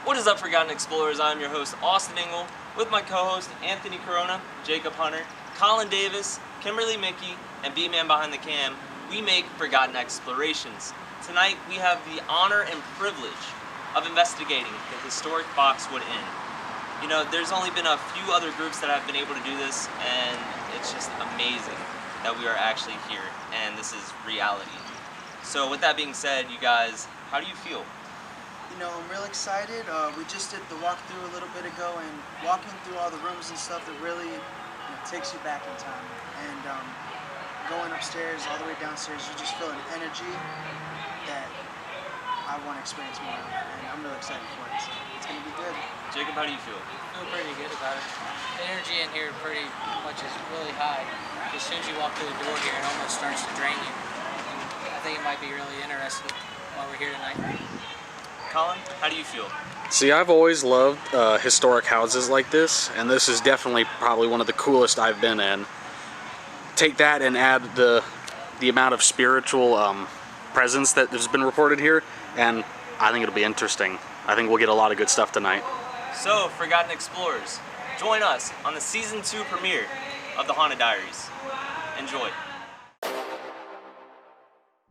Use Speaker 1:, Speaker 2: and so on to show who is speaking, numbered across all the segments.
Speaker 1: What is up, Forgotten Explorers? I'm your host, Austin Engel, with my co-host, Anthony Corona, Jacob Hunter, Colin Davis, Kimberly Mickey, and B-Man behind the cam. We make Forgotten Explorations. Tonight, we have the honor and privilege of investigating the Historic Boxwood Inn. You know, there's only been a few other groups that have been able to do this, and it's just amazing that we are actually here, and this is reality. So with that being said, you guys, how do you feel?
Speaker 2: You know, I'm real excited. We just did the walkthrough a little bit ago, and walking through all the rooms and stuff, it really takes you back in time. And going upstairs, all the way downstairs, you just feel an energy that I want to experience more of, and I'm really excited for it. So it's going to be good.
Speaker 1: Jacob, how do you feel?
Speaker 3: I feel pretty good about it. The energy in here pretty much is really high. As soon as you walk through the door here, it almost starts to drain you. And I think it might be really interesting while we're here tonight.
Speaker 1: Colin, how do you feel?
Speaker 4: See, I've always loved historic houses like this, and this is definitely probably one of the coolest I've been in. Take that and add the amount of spiritual presence that has been reported here, and I think it'll be interesting. I think we'll get a lot of good stuff tonight.
Speaker 1: So, Forgotten Explorers, join us on the Season 2 premiere of the Haunted Diaries. Enjoy.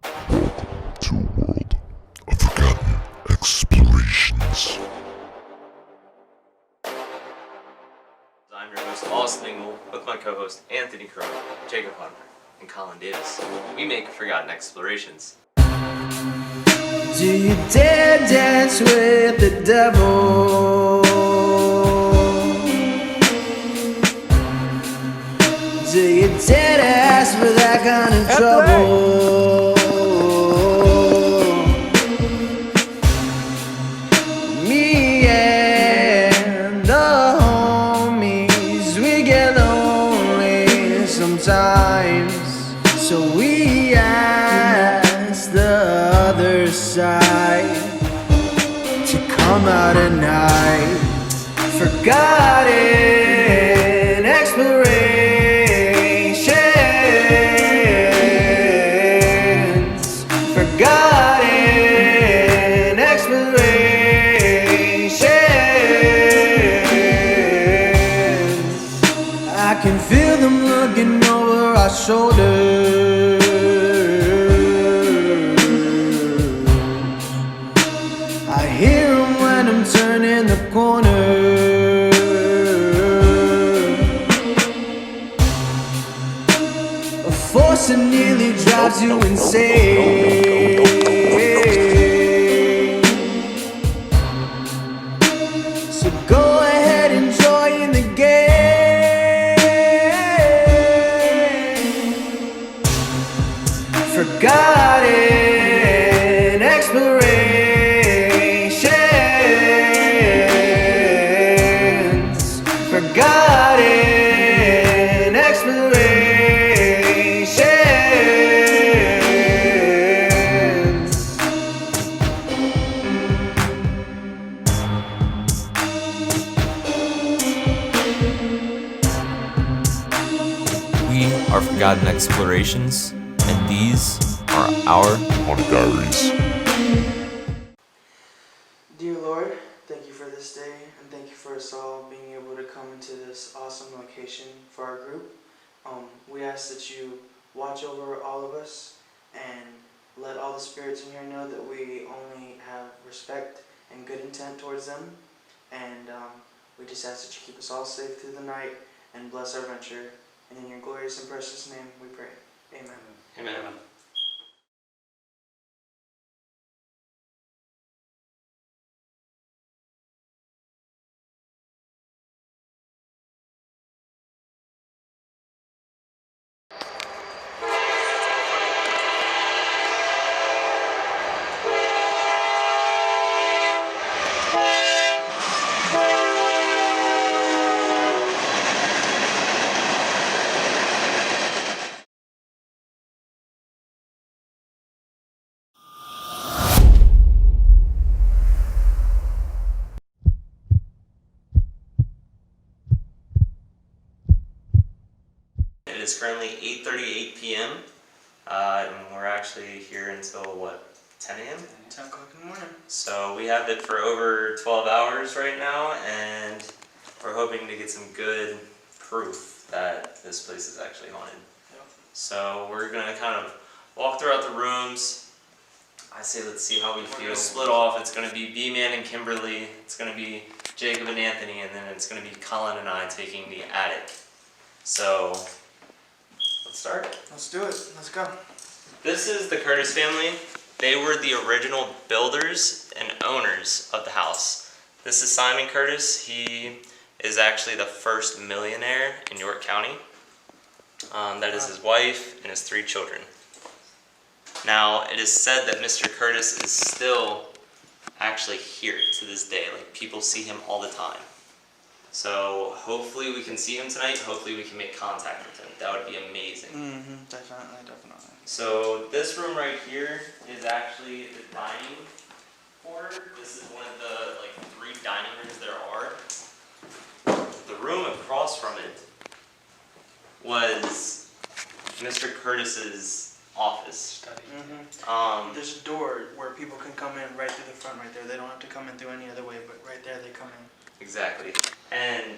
Speaker 5: To a world of forgotten explorations.
Speaker 1: I'm your host, Austin Engel, with my co-host, Anthony Corona, Jacob Hunter, and Colin Davis. We make Forgotten Explorations.
Speaker 6: Do you dare dance with the devil? Do you dare to ask for that kind of trouble? Me and the homies, we get lonely sometimes, so we ask the other side to come out at night. Forgotten explorations. Forgotten explorations. I can feel them looking over our shoulders. I hear them when I'm turning the corner. A force that nearly drives you insane. So go ahead and join the game. Forgotten explorations. Forgotten explorations.
Speaker 7: We are Forgotten Explorations, and these are our
Speaker 5: Haunted Diaries.
Speaker 2: Dear Lord, thank you for this day, and thank you for us all being able to come into this awesome location for our group. We ask that you watch over all of us and let all the spirits in here know that we only have respect and good intent towards them. And we just ask that you keep us all safe through the night and bless our venture. And in your glorious and precious name we pray. Amen.
Speaker 1: Amen. It is currently 8:38 p.m. And we're actually here until what, 10 a.m.
Speaker 2: 10 o'clock in the morning.
Speaker 1: So we have it for over 12 hours right now, and we're hoping to get some good proof that this place is actually haunted.
Speaker 2: Yep.
Speaker 1: So we're gonna kind of walk throughout the rooms. I say let's see how we feel. Split off. It's gonna be B-Man and Kimberly. It's gonna be Jacob and Anthony, and then it's gonna be Colin and I taking the attic. So let's start.
Speaker 2: Let's do it. Let's go.
Speaker 1: This is the Curtis family. They were the original builders and owners of the house. This is Simon Curtis. He is actually the first millionaire in York County. That is his wife and his 3 children. Now, it is said that Mr. Curtis is still actually here to this day. Like, people see him all the time. So, hopefully we can see him tonight. Hopefully we can make contact with him. That would be amazing.
Speaker 2: Definitely.
Speaker 1: So, this room right here is actually the dining quarter. This is one of the, 3 dining rooms there are. The room across from it was Mr. Curtis's office.
Speaker 2: There's a door where people can come in right through the front right there. They don't have to come in through any other way, but right there they come in.
Speaker 1: Exactly. And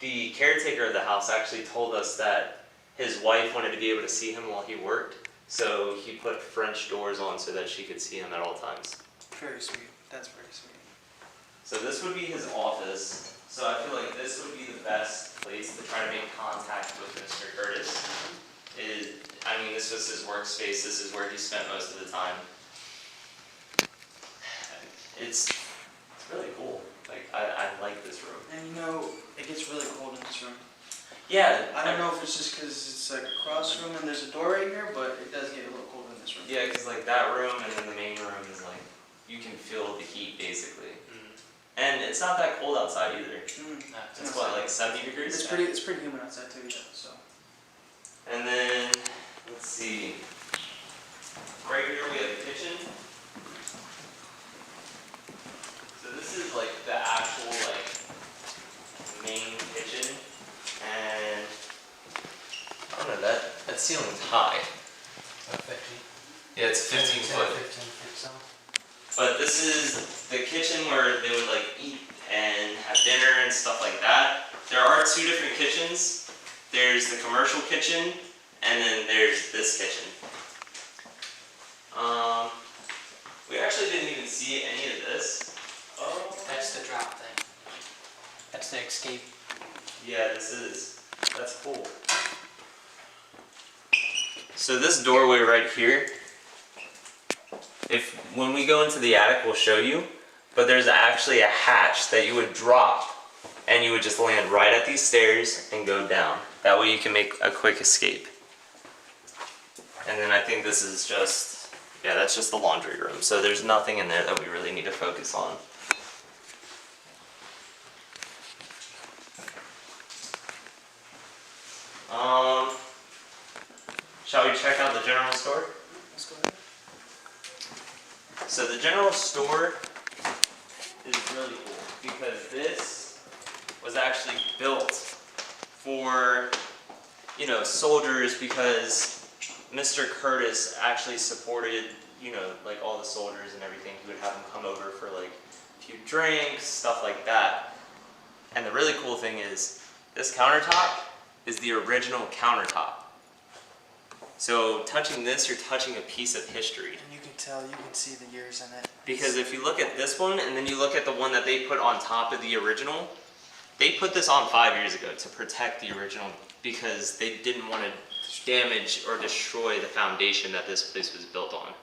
Speaker 1: the caretaker of the house actually told us that his wife wanted to be able to see him while he worked, so he put French doors on so that she could see him at all times.
Speaker 2: Very sweet. That's very sweet.
Speaker 1: So this would be his office. So I feel like this would be the best place to try to make contact with Mr. Curtis. This was his workspace. This is where he spent most of the time. It's really cool. I like this room.
Speaker 2: And it gets really cold in this room.
Speaker 1: Yeah.
Speaker 2: I don't know if it's just because it's like a cross room and there's a door right here, but it does get a little cold in this room.
Speaker 1: Yeah, because that room and then the main room is you can feel the heat basically. And it's not that cold outside either. It's what, 70 degrees?
Speaker 2: It's pretty humid outside too, so.
Speaker 1: And then, let's see. Right here we have the kitchen. So this is the actual main kitchen. And I don't know, that ceiling's high. Yeah, it's 15 foot. But this is the kitchen where they would eat and have dinner and stuff like that. There are 2 different kitchens. There's the commercial kitchen, and then there's this kitchen. We actually didn't even see any of this.
Speaker 3: Oh, that's the drop thing. That's the escape.
Speaker 1: Yeah, that's cool. So this doorway right here, when we go into the attic, we'll show you, but there's actually a hatch that you would drop, and you would just land right at these stairs and go down. That way you can make a quick escape. And then I think this is that's just the laundry room, so there's nothing in there that we really need to focus on. Shall we check out the general store?
Speaker 2: Let's go ahead.
Speaker 1: So the general store is really cool because this was actually built for, soldiers, because Mr. Curtis actually supported, all the soldiers and everything. He would have them come over for a few drinks, stuff like that. And the really cool thing is this countertop is the original countertop. So touching this, you're touching a piece of history.
Speaker 2: And you can see the years in it.
Speaker 1: Because if you look at this one, and then you look at the one that they put on top of the original, they put this on 5 years ago to protect the original because they didn't want to damage or destroy the foundation that this place was built on.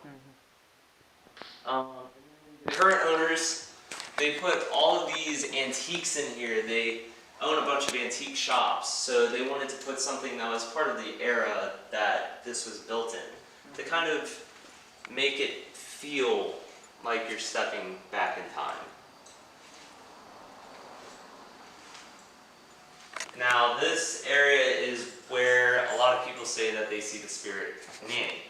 Speaker 1: The current owners, they put all of these antiques in here. They own a bunch of antique shops, so they wanted to put something that was part of the era that this was built in, to kind of make it feel like you're stepping back in time. Now this area is where a lot of people say that they see the spirit Nanny.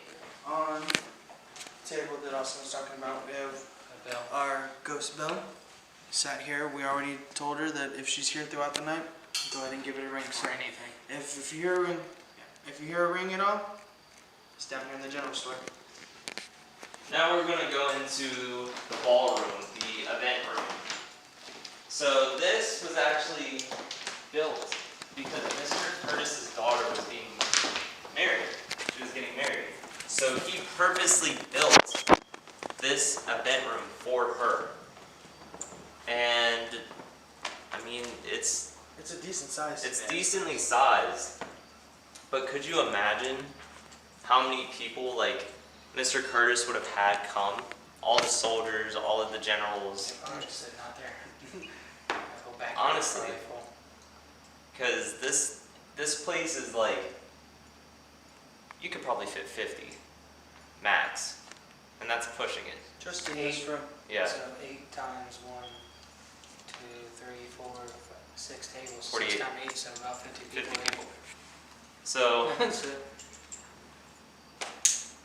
Speaker 2: On the table that Austin was talking about, we have our ghost Belle. Sat here. We already told her that if she's here throughout the night, go ahead and give it a ring.
Speaker 3: Or anything.
Speaker 2: If you hear a ring, if you hear a ring at all, it's down here in the general store.
Speaker 1: Now we're going to go into the ballroom, the event room. So this was actually built because Mr. Curtis's daughter was being married. She was getting married. So he purposely built this event room for her. And I mean, it's
Speaker 2: a decent size.
Speaker 1: It's decently sized. But could you imagine how many people like Mr. Curtis would have had come? All the soldiers, all of the generals.
Speaker 3: I'm just sitting out there. I'll go back.
Speaker 1: Honestly, because this place is like, you could probably fit 50 max, and that's pushing it.
Speaker 2: Just in this room.
Speaker 1: Yeah.
Speaker 3: So 8 times 1, 2, 3, 4, 5, 6 tables.
Speaker 1: 48.
Speaker 3: 6 times 8, so about 50 people.
Speaker 1: 50 people. So,
Speaker 3: That's it.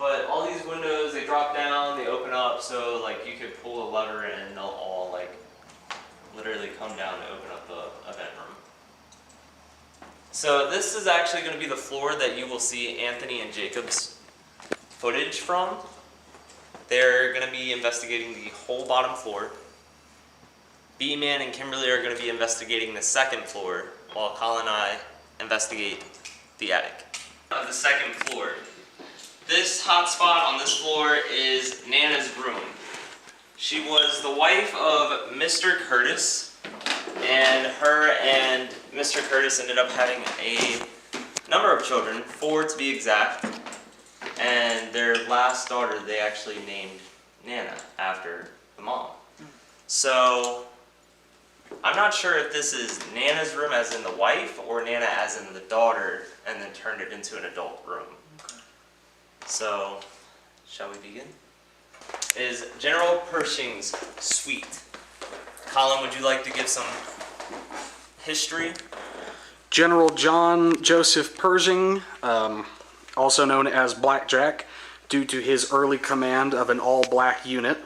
Speaker 1: but all these windows, they drop down, they open up, so like you could pull a lever and they'll all like literally come down to open up the event room. So this is actually going to be the floor that you will see Anthony and Jacob's footage from. They're going to be investigating the whole bottom floor. B-Man and Kimberly are going to be investigating the second floor, while Colin and I investigate the attic. Of the second floor. This hot spot on this floor is Nana's room. She was the wife of Mr. Curtis, and her and Mr. Curtis ended up having a number of children, 4 to be exact, and their last daughter they actually named Nana after the mom. So I'm not sure if this is Nana's room as in the wife or Nana as in the daughter and then turned it into an adult room. So, shall we begin? Is General Pershing's suite. Colin, would you like to give some history?
Speaker 4: General John Joseph Pershing, also known as Blackjack, due to his early command of an all-black unit.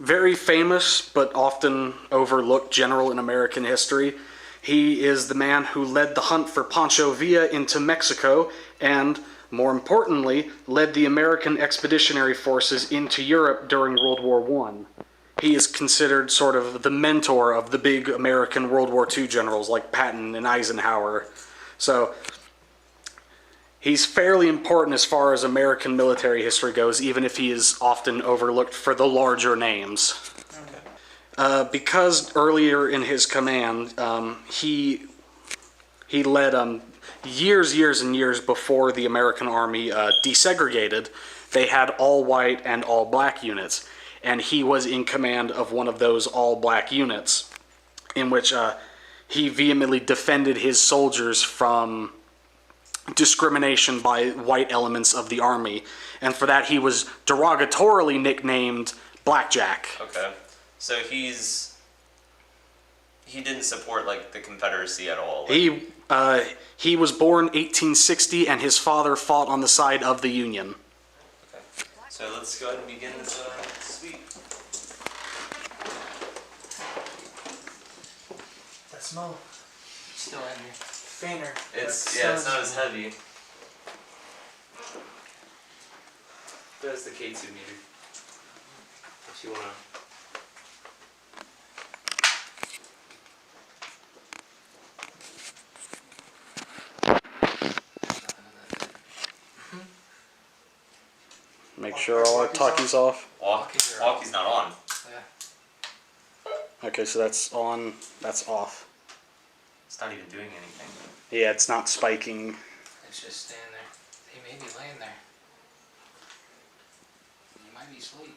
Speaker 4: Very famous, but often overlooked general in American history. He is the man who led the hunt for Pancho Villa into Mexico and, more importantly, led the American expeditionary forces into Europe during World War I. He is considered sort of the mentor of the big American World War II generals like Patton and Eisenhower. So he's fairly important as far as American military history goes, even if he is often overlooked for the larger names. Because earlier in his command, he led years and years before the American Army desegregated. They had all white and all black units, and he was in command of one of those all black units, in which he vehemently defended his soldiers from discrimination by white elements of the army, and for that he was derogatorily nicknamed Blackjack.
Speaker 1: Okay. So he didn't support like the Confederacy at all. Like...
Speaker 4: He was born 1860, and his father fought on the side of the Union.
Speaker 1: Okay. So let's go ahead and begin this suite.
Speaker 2: That smell.
Speaker 3: Still in here.
Speaker 2: Fainter.
Speaker 1: It's not as heavy. There's the K2 meter. If you wanna.
Speaker 4: Make sure all our talkies off.
Speaker 1: Walkie's not on.
Speaker 3: Yeah.
Speaker 4: Okay, so that's on, that's off.
Speaker 1: It's not even doing anything.
Speaker 4: Yeah, it's not spiking.
Speaker 3: It's just standing there. He may be laying there. He might be asleep.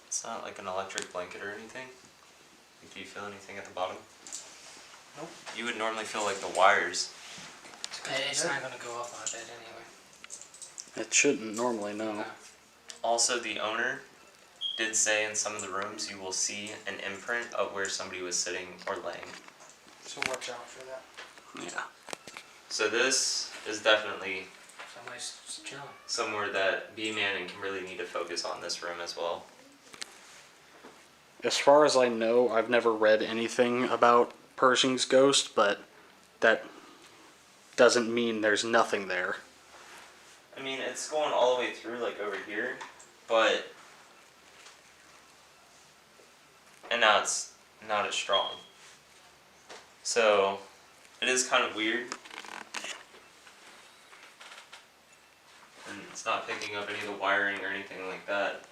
Speaker 1: It's not like an electric blanket or anything. Do you feel anything at the bottom?
Speaker 2: Nope.
Speaker 1: You would normally feel like the wires.
Speaker 3: It's not going to go off on a bed anyway.
Speaker 4: It shouldn't normally, no.
Speaker 3: No.
Speaker 1: Also, the owner did say in some of the rooms you will see an imprint of where somebody was sitting or laying.
Speaker 2: So watch out for that.
Speaker 4: Yeah.
Speaker 1: So this is definitely
Speaker 3: Somebody's chilling.
Speaker 1: somewhere that B-Man and Kimberly need to focus on, this room as well.
Speaker 4: As far as I know, I've never read anything about Pershing's ghost, but that doesn't mean there's nothing there.
Speaker 1: I mean, it's going all the way through, like over here, but. And now it's not as strong. So, it is kind of weird. And it's not picking up any of the wiring or anything like that.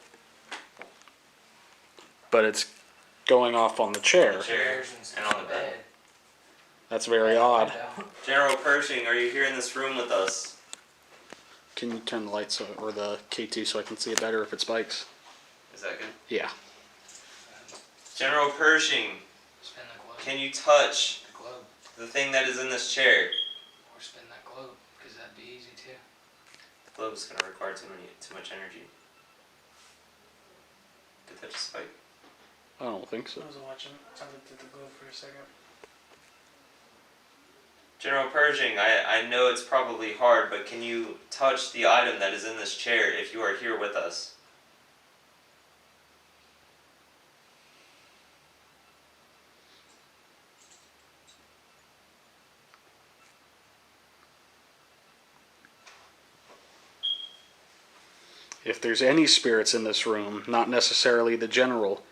Speaker 4: But it's going off on the chair.
Speaker 1: The chair and on the bed.
Speaker 4: That's very odd.
Speaker 1: General Pershing, are you here in this room with us?
Speaker 4: Can you turn the lights or the K2 so I can see it better if it spikes?
Speaker 1: Is that good?
Speaker 4: Yeah.
Speaker 1: General Pershing,
Speaker 3: Spin the globe.
Speaker 1: can you touch
Speaker 3: The globe.
Speaker 1: the thing that is in this chair?
Speaker 3: Or spin that globe, because that'd be easy too.
Speaker 1: The globe is going to require too much energy. Did that just spike?
Speaker 4: I don't think so.
Speaker 2: I was watching. I looked at the globe for a second.
Speaker 1: General Pershing, I know it's probably hard, but can you touch the item that is in this chair if you are here with us?
Speaker 4: If there's any spirits in this room, not necessarily the general,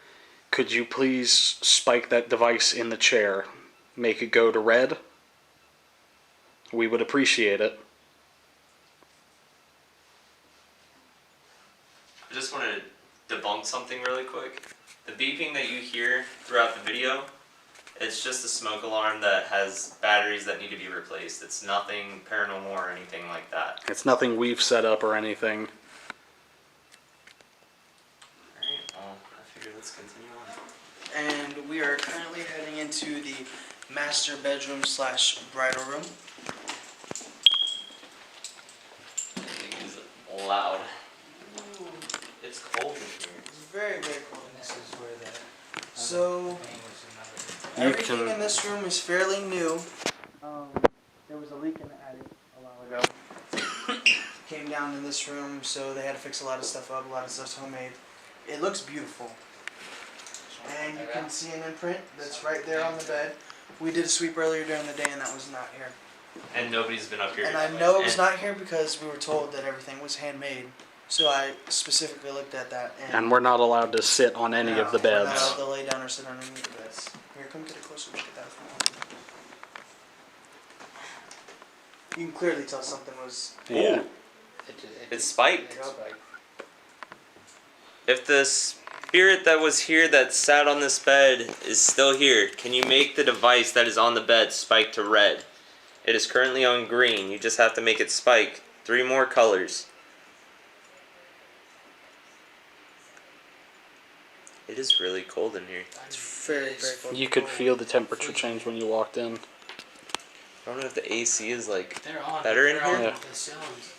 Speaker 4: could you please spike that device in the chair? Make it go to red? We would appreciate it.
Speaker 1: I just want to debunk something really quick. The beeping that you hear throughout the video, it's just a smoke alarm that has batteries that need to be replaced. It's nothing paranormal or anything like that.
Speaker 4: It's nothing we've set up or anything.
Speaker 1: Alright, well, I figure let's continue on.
Speaker 2: And we are currently heading into the master bedroom / bridal room.
Speaker 1: It is loud. It's cold in here.
Speaker 2: It's very, very cold.
Speaker 3: And this is where the
Speaker 2: So,
Speaker 3: thing was another.
Speaker 2: everything in this room is fairly new. There was a leak in the attic a while ago. Came down in this room, so they had to fix a lot of stuff up. A lot of stuff's homemade. It looks beautiful. And you can see an imprint that's right there on the bed. We did a sweep earlier during the day, and that was not here.
Speaker 1: And nobody's been up here.
Speaker 2: And I know it was not here because we were told that everything was handmade. So I specifically looked at that.
Speaker 4: And we're not allowed to sit on any of the
Speaker 2: We're not
Speaker 4: beds.
Speaker 2: allowed to lay down or sit on any of the beds. Here, come get a closer look at that. You can clearly tell something was.
Speaker 4: Yeah.
Speaker 1: It's spiked. If the spirit that was here that sat on this bed is still here, can you make the device that is on the bed spike to red? It is currently on green. You just have to make it spike 3 more colors. It is really cold in here.
Speaker 2: It's very, very cold.
Speaker 4: You could feel the temperature change when you walked in.
Speaker 1: I don't know if the AC is like
Speaker 3: They're on.
Speaker 1: better in
Speaker 3: They're
Speaker 1: here.
Speaker 3: on
Speaker 4: Yeah.
Speaker 3: the ceilings.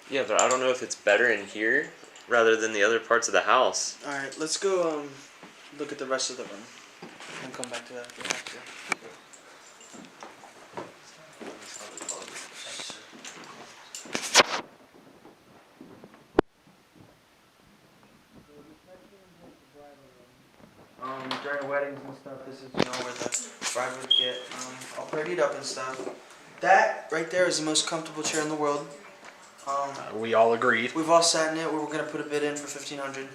Speaker 1: Yeah, but I don't know if it's better in here rather than the other parts of the house.
Speaker 2: Alright, let's go look at the rest of the room. And come back to that if we have to. During weddings and stuff, this is where the bride would get all prettied up and stuff. That right there is the most comfortable chair in the world.
Speaker 4: We all agreed.
Speaker 2: We've all sat in it. We were gonna put a bid in for $1,500.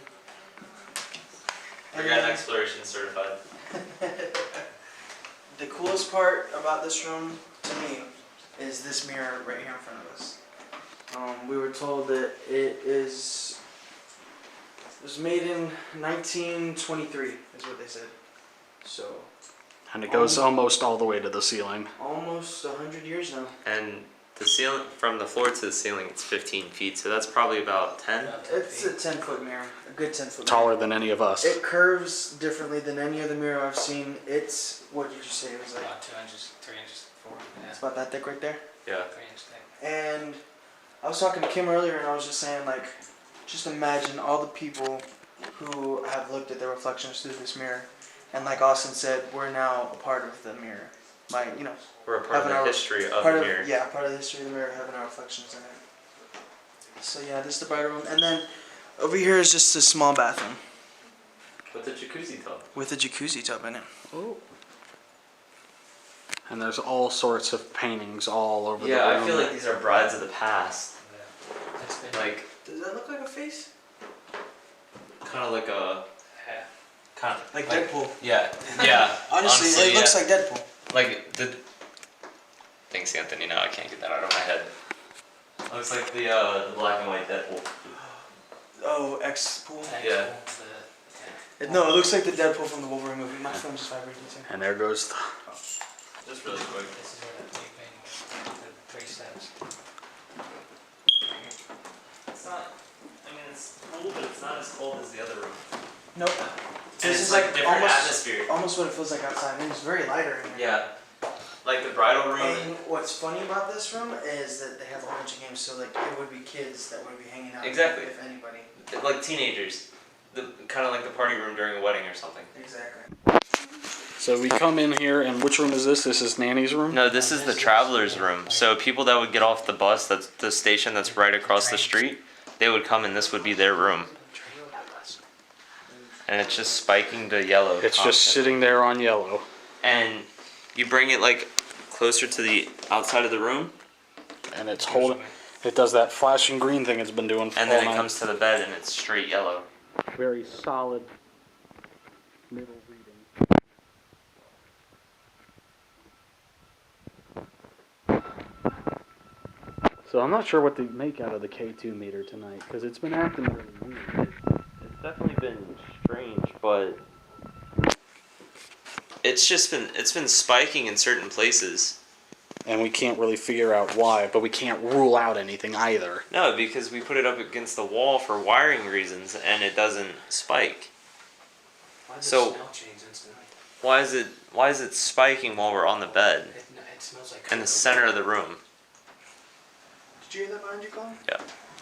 Speaker 1: Forgot exploration certified.
Speaker 2: The coolest part about this room, to me, is this mirror right here in front of us. We were told that it was made in 1923, is what they said. So,
Speaker 4: And it goes almost all the way to the ceiling.
Speaker 2: almost 100 years now.
Speaker 1: And the ceiling, from the floor to the ceiling, it's 15 feet, so that's probably about 10.
Speaker 2: It's a 10-foot mirror, a good 10-foot mirror.
Speaker 4: Taller than any of us.
Speaker 2: It curves differently than any other mirror I've seen. It's, what did you say it was like?
Speaker 3: About 2 inches, 3 inches, 4. Yeah.
Speaker 2: It's about that thick right there.
Speaker 1: Yeah.
Speaker 3: 3-inch thick.
Speaker 2: And I was talking to Kim earlier, and I was just saying, like, just imagine all the people who have looked at their reflections through this mirror. And like Austin said, we're now a part of the mirror. By,
Speaker 1: We're a part of
Speaker 2: having
Speaker 1: the
Speaker 2: our-
Speaker 1: history of
Speaker 2: part
Speaker 1: the
Speaker 2: of,
Speaker 1: mirror.
Speaker 2: yeah, part of the history of the mirror, having our reflections in it. So yeah, this is the bridal room. And then over here is just a small bathroom
Speaker 1: With the jacuzzi tub.
Speaker 2: with a jacuzzi tub in it.
Speaker 4: Oh. And there's all sorts of paintings all over the
Speaker 1: Yeah,
Speaker 4: room.
Speaker 1: I feel like these are brides of the past.
Speaker 3: That's been
Speaker 1: Like,
Speaker 2: Does that look like a face?
Speaker 1: kind of like a... Kind of...
Speaker 2: Like Deadpool.
Speaker 1: Yeah, yeah.
Speaker 2: Honestly, it looks
Speaker 1: yeah.
Speaker 2: like Deadpool.
Speaker 1: Like the... Thanks, Anthony. No, I can't get that out of my head. Looks like the black and white Deadpool.
Speaker 2: Oh, X-Pool?
Speaker 1: Yeah.
Speaker 2: No, it looks like the Deadpool from the Wolverine movie. My phone just vibrated too.
Speaker 4: And there goes the...
Speaker 1: Just really quick.
Speaker 3: This is where that big painting is. The 3 steps.
Speaker 1: It's not... I mean, it's cool, but it's not as cold as the other room.
Speaker 2: Nope.
Speaker 1: And
Speaker 2: This
Speaker 1: it's
Speaker 2: is
Speaker 1: like
Speaker 2: like
Speaker 1: different
Speaker 2: almost,
Speaker 1: atmosphere.
Speaker 2: almost what it feels like outside. And it's very lighter in here.
Speaker 1: Yeah. Like the bridal room.
Speaker 2: And what's funny about this room is that they have a bunch of games, so like it would be kids that would be hanging out.
Speaker 1: Exactly.
Speaker 2: If anybody.
Speaker 1: Like teenagers. Kind of like the party room during a wedding or something.
Speaker 2: Exactly.
Speaker 4: So we come in here, and which room is this? This is Nanny's room?
Speaker 1: No, this is the traveler's room. So people that would get off the bus, that's the station that's right across the street, they would come and this would be their room. And it's just spiking to yellow.
Speaker 4: It's just
Speaker 1: constantly.
Speaker 4: sitting there on yellow.
Speaker 1: And you bring it like closer to the outside of the room,
Speaker 4: And it's holding... It does that flashing green thing it's been doing for
Speaker 1: and
Speaker 4: all
Speaker 1: then it
Speaker 4: night.
Speaker 1: comes to the bed and it's straight yellow.
Speaker 4: Very solid middle reading. So I'm not sure what to make out of the K2 meter tonight, because it's been acting really weird.
Speaker 1: It's definitely been strange, but it's been spiking in certain places.
Speaker 4: And we can't really figure out why, but we can't rule out anything either.
Speaker 1: No, because we put it up against the wall for wiring reasons, and it doesn't spike.
Speaker 3: Why does
Speaker 1: So-
Speaker 3: the smell change instantly?
Speaker 1: Why is it spiking while we're on the bed
Speaker 3: It smells like
Speaker 1: in the
Speaker 3: cocoa
Speaker 1: center of the room?
Speaker 2: Did you hear that behind you, Colin?
Speaker 1: Yeah,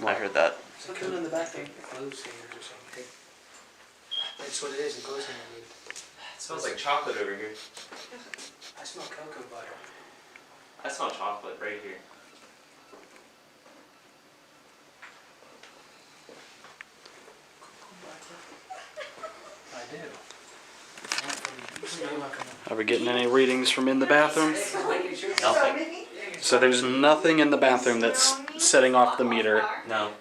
Speaker 1: I heard that.
Speaker 3: It's
Speaker 2: Look at it in the bathroom.
Speaker 3: clothes hangers or something. That's what it is, a clothes hanger, dude.
Speaker 1: It smells like chocolate over here.
Speaker 3: I smell cocoa butter.
Speaker 1: I smell chocolate right here.
Speaker 3: I do.
Speaker 4: Are we getting any readings from in the bathroom?
Speaker 1: Nothing.
Speaker 4: So there's nothing in the bathroom that's setting off the meter
Speaker 1: No.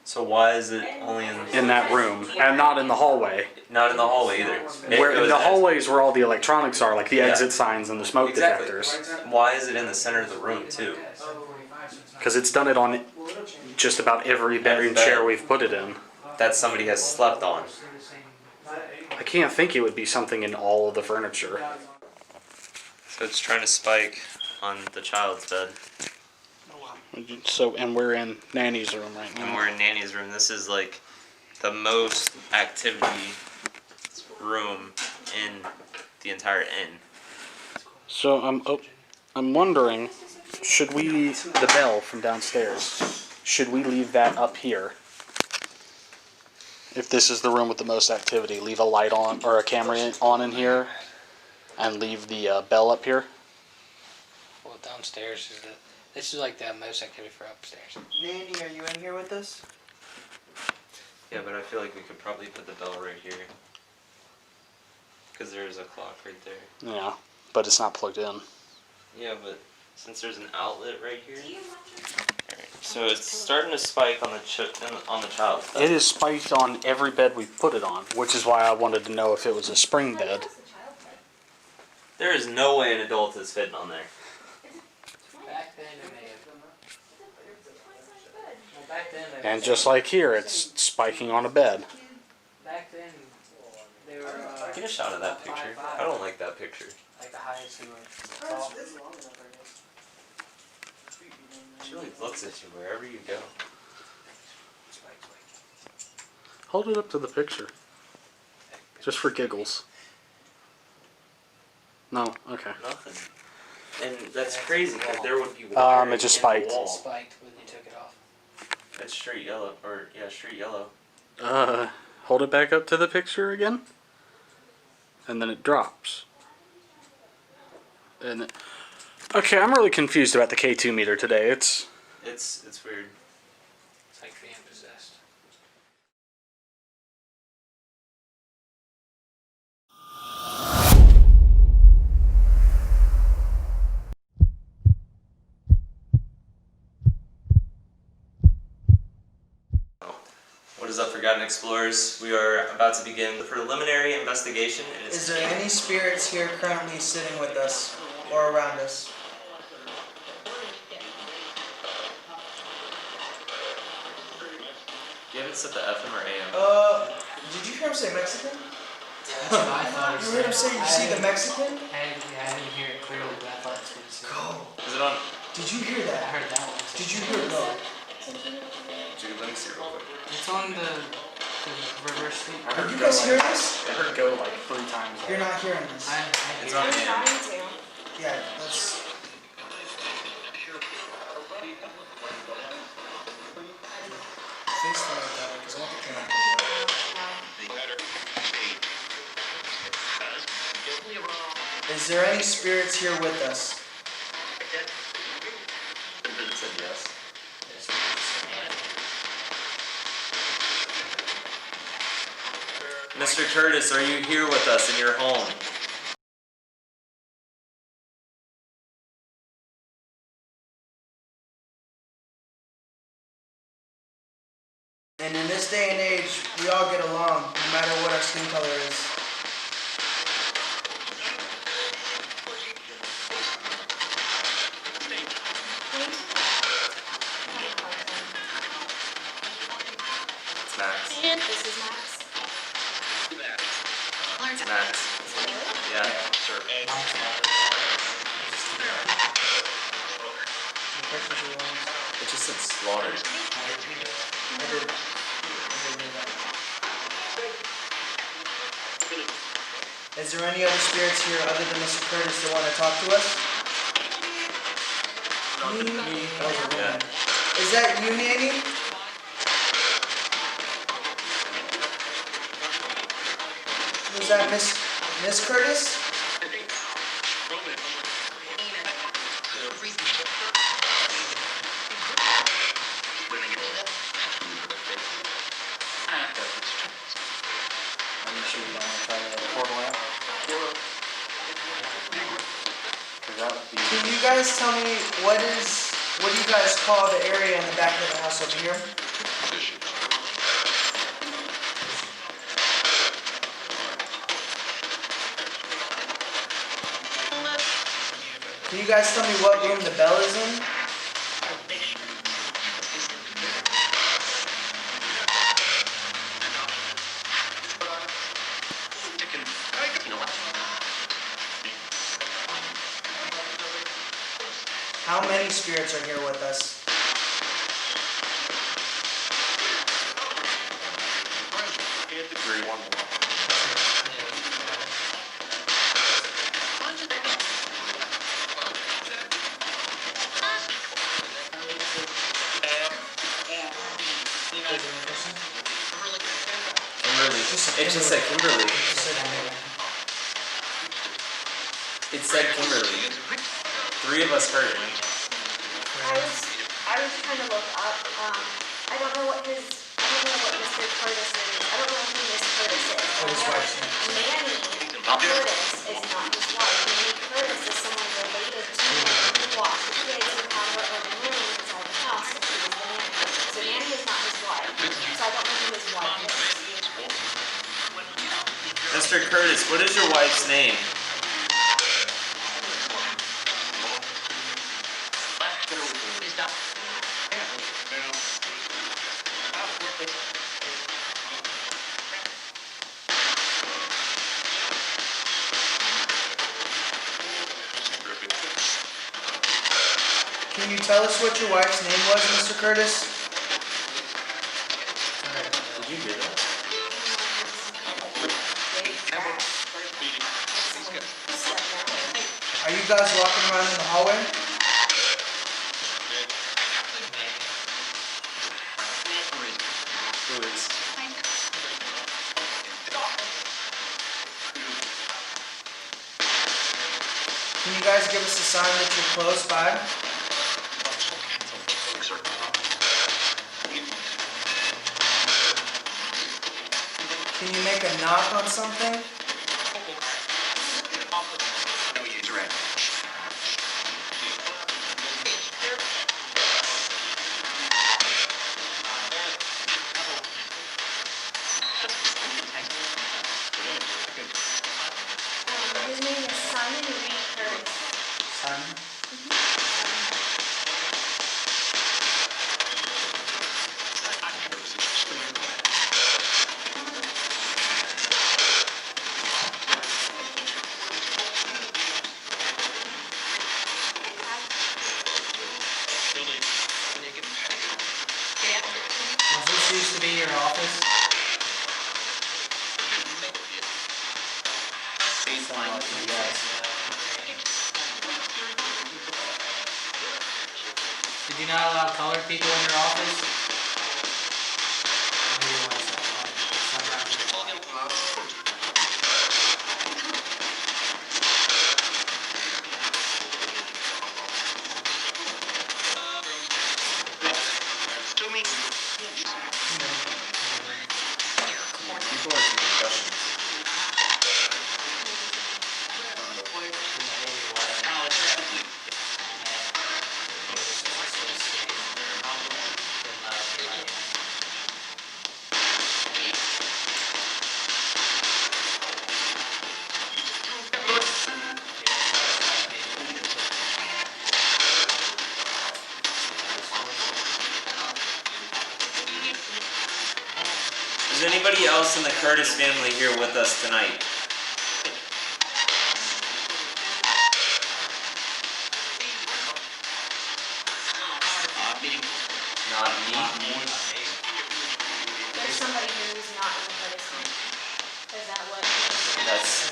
Speaker 1: So why is it only
Speaker 4: in that room, and not in the hallway.
Speaker 1: not in the hallway either?
Speaker 4: Where
Speaker 1: It
Speaker 4: in
Speaker 1: goes
Speaker 4: the
Speaker 1: next-
Speaker 4: hallways where all the electronics are, like the
Speaker 1: Yeah.
Speaker 4: exit signs and the smoke
Speaker 1: Exactly.
Speaker 4: detectors.
Speaker 1: Why is it in the center of the room too?
Speaker 4: Because it's done it on just about every bedroom chair we've put it in.
Speaker 1: That somebody has slept on.
Speaker 4: I can't think it would be something in all of the furniture.
Speaker 1: So it's trying to spike on the child's bed.
Speaker 4: So, and we're in Nanny's room right
Speaker 1: And
Speaker 4: now.
Speaker 1: we're in Nanny's room. This is like the most activity room in the entire inn.
Speaker 4: So I'm wondering, should we the bell from downstairs? Should we leave that up here? If this is the room with the most activity, leave a light on or a camera on in here, and leave the bell up here.
Speaker 3: Well, downstairs is this is like the most activity for upstairs.
Speaker 2: Nanny, are you in here with us?
Speaker 1: Yeah, but I feel like we could probably put the bell right here. Because there is a clock right there.
Speaker 4: Yeah, but it's not plugged in.
Speaker 1: Yeah, but since there's an outlet right here. Alright, so it's starting to spike on the child's bed.
Speaker 4: It is spiked on every bed we've put it on, which is why I wanted to know if it was a spring bed.
Speaker 1: There is no way an adult is fitting on there.
Speaker 3: Back then it may have. Well, back then they
Speaker 4: And just like here, it's spiking on a bed.
Speaker 3: back then they were
Speaker 1: Get a shot of that picture. I don't like that picture.
Speaker 3: like the highest they were.
Speaker 2: It's long enough, I guess.
Speaker 1: She like looks at you wherever you go.
Speaker 4: Hold it up to the picture. Just for giggles. No, okay.
Speaker 1: Nothing. And that's crazy because there would be wiring
Speaker 4: it just
Speaker 1: in the
Speaker 4: spiked.
Speaker 1: wall.
Speaker 3: Spiked when you took it off.
Speaker 1: It's straight yellow, or yeah, straight yellow.
Speaker 4: Hold it back up to the picture again. And then it drops. And okay, I'm really confused about the K2 meter today.
Speaker 1: It's weird.
Speaker 3: It's like being possessed.
Speaker 1: is up, Forgotten Explorers? We are about to begin the preliminary investigation.
Speaker 2: Is there any spirits here currently sitting with us or around us?
Speaker 1: You haven't set the FM or AM?
Speaker 2: Did you hear him say Mexican?
Speaker 3: That's what I thought.
Speaker 2: You heard him say, you see the Mexican?
Speaker 3: I didn't hear it clearly, but I thought that's what he said.
Speaker 2: Go.
Speaker 1: Is it on?
Speaker 2: Did you hear
Speaker 3: I
Speaker 2: that?
Speaker 3: heard that one.
Speaker 2: Did you hear it go?
Speaker 1: Dude, let me see real quick.
Speaker 3: It's on the reverse seat.
Speaker 2: Did you guys hear this?
Speaker 4: I heard it go like 3 times.
Speaker 2: You're not hearing this.
Speaker 3: I
Speaker 1: It's
Speaker 3: hear
Speaker 1: on
Speaker 3: it.
Speaker 1: AM.
Speaker 2: Yeah, let's... FaceTime like that, because I want the camera. Is there any spirits here with us?
Speaker 1: It said yes. Mr. Curtis, are you here with us in your home?
Speaker 2: And in this day and age, we all get along, no matter what our skin color is.
Speaker 1: It's Max.
Speaker 8: And this is Max.
Speaker 1: It's Max. Yeah. It just said slaughter.
Speaker 2: Is there any other spirits here other than Mr. Curtis that want to talk to us?
Speaker 1: Yeah.
Speaker 2: Is that you, Nanny? Was that Miss Curtis? Can you guys tell me what do you guys call the area in the back of the house over here? Can you guys tell me what room the bell is in? How many spirits are here with us?
Speaker 1: Kimberly. It just said Kimberly. It said Kimberly. 3 of us heard it.
Speaker 8: I was trying to look up. I don't know what Mr. Curtis is. I don't know who Miss Curtis is.
Speaker 2: What his wife's name?
Speaker 8: Nanny Curtis is not his wife. Nanny Curtis is someone related to him who watched the kids and had her own room inside the house, and she was the nanny. So Nanny is not his wife. So I don't know who his wife is.
Speaker 1: Mr. Curtis, what is your wife's name?
Speaker 2: Can you tell us what your wife's name was, Mr. Curtis?
Speaker 1: Did you hear that?
Speaker 2: Are you guys walking around in the hallway?
Speaker 1: Who is?
Speaker 2: Can you guys give us a sign that you're close by? Can you make a knock on something?
Speaker 3: your office? Did you not allow colored people in your office?
Speaker 1: Is anybody else in the Curtis family here with us tonight? Not me.
Speaker 8: There's somebody here who's not in the Curtis family. Is that what?
Speaker 1: That's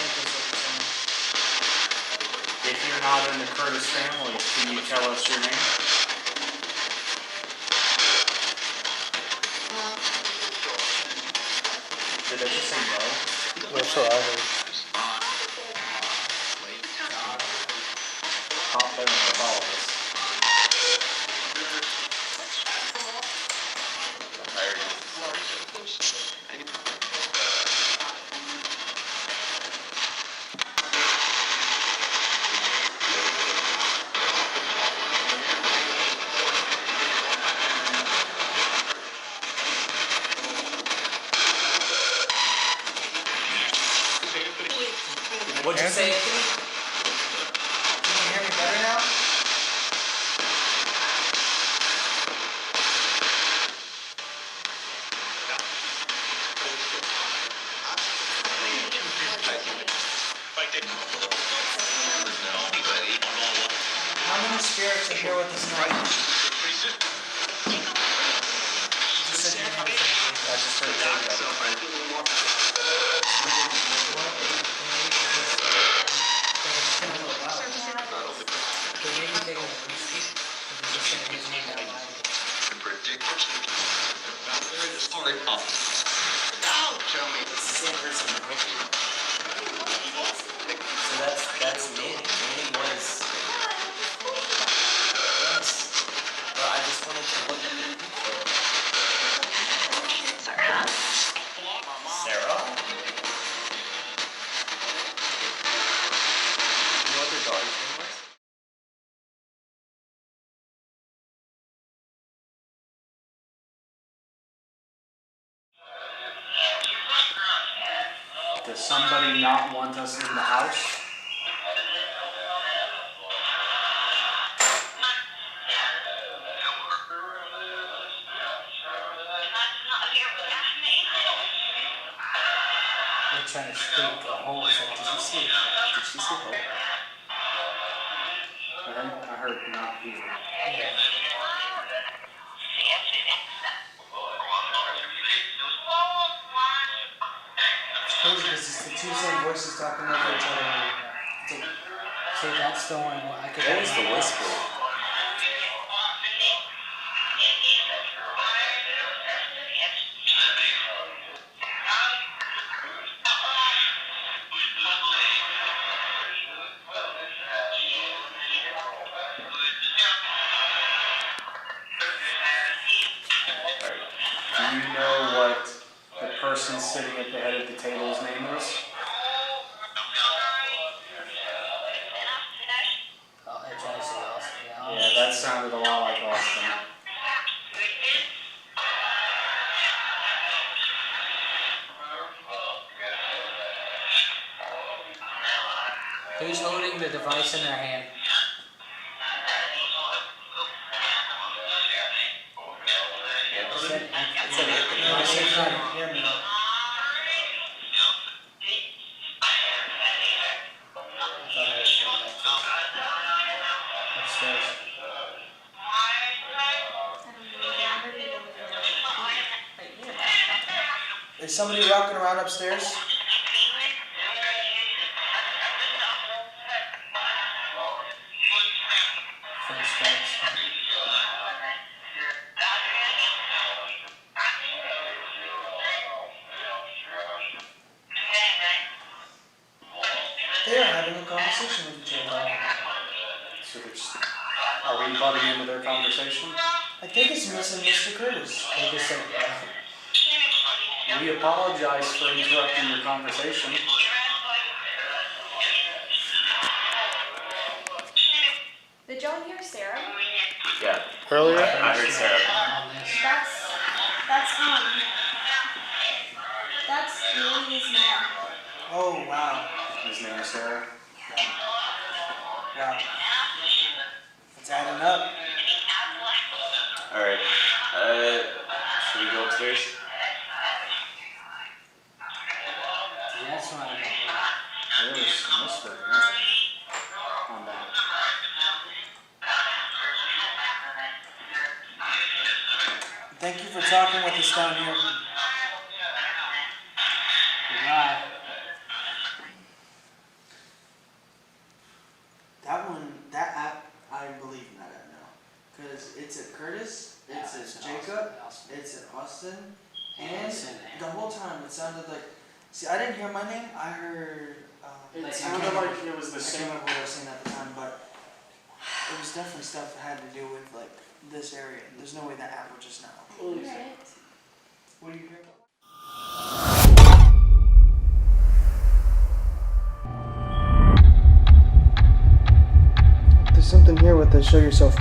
Speaker 4: If you're not in the Curtis family, can you tell us your name? Did I just say no?
Speaker 3: That's what I heard.
Speaker 4: Pop there and follow us.
Speaker 1: What'd you say, Anthony?
Speaker 3: Can you hear me better now? How many spirits are here with us tonight? Just said your name.
Speaker 4: I just heard that.
Speaker 1: So that's Nanny. Nanny was. Yes. But I just wanted to look at the picture. Sarah? You know what their daughter's name was?
Speaker 4: Does somebody not want us in the house?
Speaker 3: They're trying to speak the whole thing. Did you see?
Speaker 1: Did she say help?
Speaker 4: I heard not here.
Speaker 3: It's crazy because it's the two same voices talking over each other. See, that's the one. I could.
Speaker 1: That was the whisper.
Speaker 4: Do you know what the person sitting at the head of the table's name is?
Speaker 3: Oh, they're trying to say Austin. Yeah.
Speaker 4: Yeah, that sounded a lot like Austin.
Speaker 3: Who's holding the device in their hand?
Speaker 1: It's an Anthony.
Speaker 3: No, they can't hear me. Upstairs.
Speaker 8: I don't know. I heard people right here.
Speaker 2: Is somebody rocking around upstairs? They are having a conversation with each other.
Speaker 4: So are we butting into their conversation?
Speaker 2: I think it's Miss and Mr. Curtis.
Speaker 4: Like I said, we apologize for interrupting your conversation.
Speaker 8: Did y'all hear Sarah?
Speaker 1: Yeah.
Speaker 4: Earlier?
Speaker 1: I heard Sarah.
Speaker 8: That's Nanny's mom.
Speaker 2: Oh, wow.
Speaker 4: His name is Sarah.
Speaker 2: Wow. It's adding up.
Speaker 1: Alright. Should we go upstairs?
Speaker 3: Yeah, that's what I
Speaker 4: There was some whisper on that.
Speaker 2: Thank you for talking with us down here.
Speaker 3: Goodbye.
Speaker 2: That app, I believe in that app now. Because it's at Curtis, it's at Jacob, it's at Austin, and the whole time it sounded like, see, I didn't hear my name, I heard,
Speaker 4: It sounded like it was the
Speaker 2: I can't
Speaker 4: same.
Speaker 2: remember what I was saying at the time, but it was definitely stuff that had to do with, like, this area. There's no way that app would just know.
Speaker 8: Right.
Speaker 2: What do you hear about? There's something here with the show yourself.